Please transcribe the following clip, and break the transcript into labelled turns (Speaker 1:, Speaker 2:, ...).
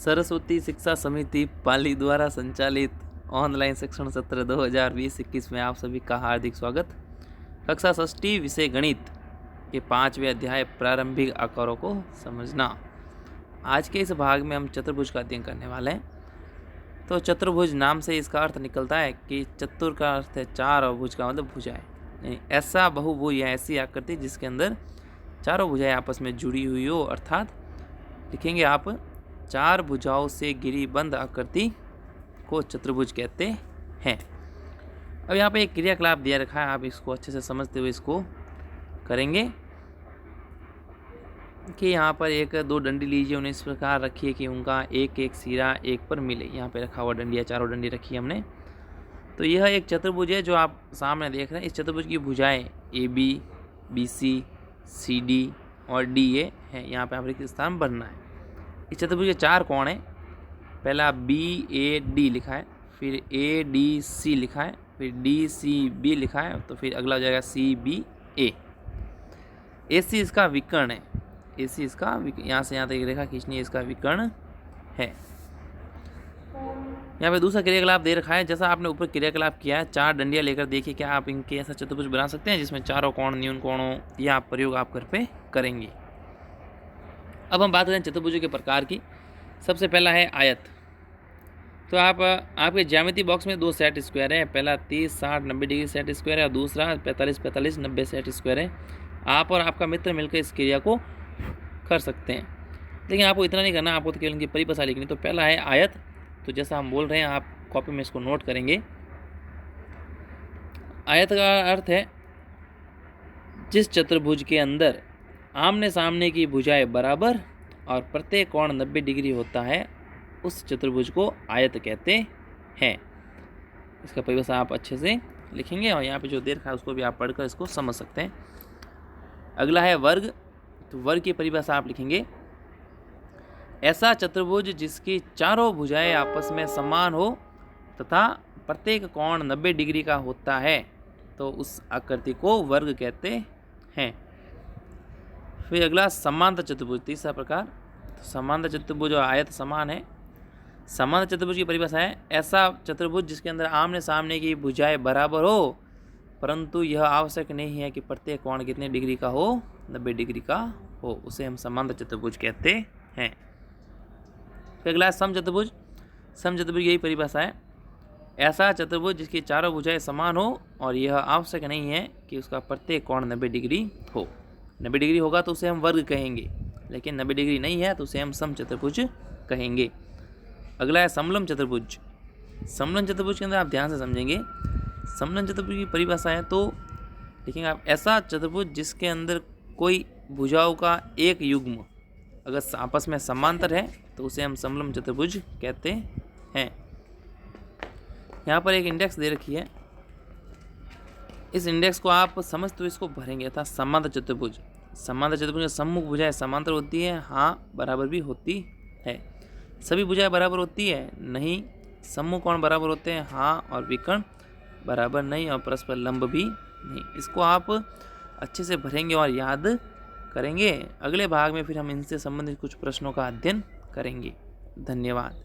Speaker 1: सरस्वती शिक्षा समिति पाली द्वारा संचालित ऑनलाइन शिक्षण सत्र 2020-21 में आप सभी का हार्दिक स्वागत। कक्षा षष्ठी विषय गणित के 5वें अध्याय प्रारंभिक आकारों को समझना। आज के इस भाग में हम चतुर्भुज का अध्ययन करने वाले हैं। तो चतुर्भुज नाम से इसका अर्थ निकलता है कि चतुर का अर्थ है चार और भुज का मतलब भुजाएं, यानी ऐसा बहुभुज या ऐसी आकृति जिसके अंदर चारों भुजाएं आपस में जुड़ी हुई हो, अर्थात लिखेंगे आप चार भुजाओं से घिरी बंद आकृति को चतुर्भुज कहते हैं। अब यहाँ पे एक क्रियाकलाप दिया रखा है, आप इसको अच्छे से समझते हुए इसको करेंगे कि यहाँ पर एक दो डंडी लीजिए, उन्हें इस प्रकार रखिए कि उनका एक एक सिरा एक पर मिले। यहाँ पे रखा हुआ डंडी है, चारों डंडी रखी हमने। तो यह एक चतुर्भुज है जो आप सामने देख रहे हैं। इस चतुर्भुज की भुजाएं AB, BC, CD और DA है। यहाँ पे आप रिक्त स्थान भरना है। इस चतुर्भुज के चार कोण हैं। पहला BAD लिखा है, फिर ADC लिखा है, फिर DCB लिखा है, तो फिर अगला हो जाएगा CBA। AC इसका विकर्ण है। AC इसका यहाँ से यहाँ तक एक रेखा खींचनी है, इसका विकर्ण है। यहाँ पे दूसरा क्रियाकलाप दे रखा है। जैसा आपने ऊपर क्रियाकलाप किया है, चार डंडियाँ लेकर देखिए क्या आप इनके ऐसा चतुर्भुज बना सकते हैं जिसमें चारों कोण न्यून कोण हो। यह आप प्रयोग आप घर पे करेंगे। अब हम बात करें चतुर्भुजों के प्रकार की। सबसे पहला है आयत। तो आपके ज्यामिति बॉक्स में दो सेट स्क्वायर है। पहला 30, 60, 90 डिग्री सेट स्क्वायर है और दूसरा 45, 45, 90 सेट स्क्वायर है। आप और आपका मित्र मिलकर इस क्रिया को कर सकते हैं, लेकिन आपको इतना नहीं करना, आपको तो केवल इनकी परिभाषा लिखनी। तो पहला है आयत। तो जैसा हम बोल रहे हैं आप कॉपी में इसको नोट करेंगे। आयत का अर्थ है जिस चतुर्भुज के अंदर आमने सामने की भुजाएं बराबर और प्रत्येक कोण 90 डिग्री होता है, उस चतुर्भुज को आयत कहते हैं। इसका परिभाषा आप अच्छे से लिखेंगे और यहाँ पे जो दे रखा है उसको भी आप पढ़कर इसको समझ सकते हैं। अगला है वर्ग। तो वर्ग की परिभाषा आप लिखेंगे, ऐसा चतुर्भुज जिसकी चारों भुजाएं आपस में समान हो तथा प्रत्येक कोण 90 डिग्री का होता है, तो उस आकृति को वर्ग कहते हैं। फिर अगला समांतर चतुर्भुज, तीसरा प्रकार। तो समांतर चतुर्भुज और आयत समान है। समांतर चतुर्भुज की परिभाषा है, ऐसा चतुर्भुज जिसके अंदर आमने सामने की भुजाएं बराबर हो, परंतु यह आवश्यक नहीं है कि प्रत्येक कोण कितने डिग्री का हो, 90 डिग्री का हो, उसे हम समांतर चतुर्भुज कहते हैं। फिर अगला है समचतुर्भुज। समचतुर्भुज यही परिभाषा है, ऐसा चतुर्भुज जिसकी चारों भुजाएं समान हो और यह आवश्यक नहीं है कि उसका प्रत्येक कोण 90 डिग्री हो। 90 डिग्री होगा तो उसे हम वर्ग कहेंगे, लेकिन 90 डिग्री नहीं है तो उसे हम समचतुर्भुज कहेंगे। अगला है समलंब चतुर्भुज। समलंब चतुर्भुज के अंदर आप ध्यान से समझेंगे। समलंब चतुर्भुज की परिभाषा है, तो देखेंगे आप, ऐसा चतुर्भुज जिसके अंदर कोई भुजाओं का एक युग्म अगर आपस में समांतर है तो उसे हम समलंब चतुर्भुज कहते हैं। यहाँ पर एक इंडेक्स दे रखी है, इस इंडेक्स को आप समझते हुए इसको भरेंगे। था समांतर चतुर्भुज। समांतर चतुर्भुज में सम्मुख भुजाएं समांतर होती है, हाँ बराबर भी होती है। सभी भुजाएं बराबर होती है, नहीं। सम्मुख कोण बराबर होते हैं, हाँ, और विकर्ण बराबर नहीं, और परस्पर लंब भी नहीं। इसको आप अच्छे से भरेंगे और याद करेंगे। अगले भाग में फिर हम इनसे संबंधित कुछ प्रश्नों का अध्ययन करेंगे। धन्यवाद।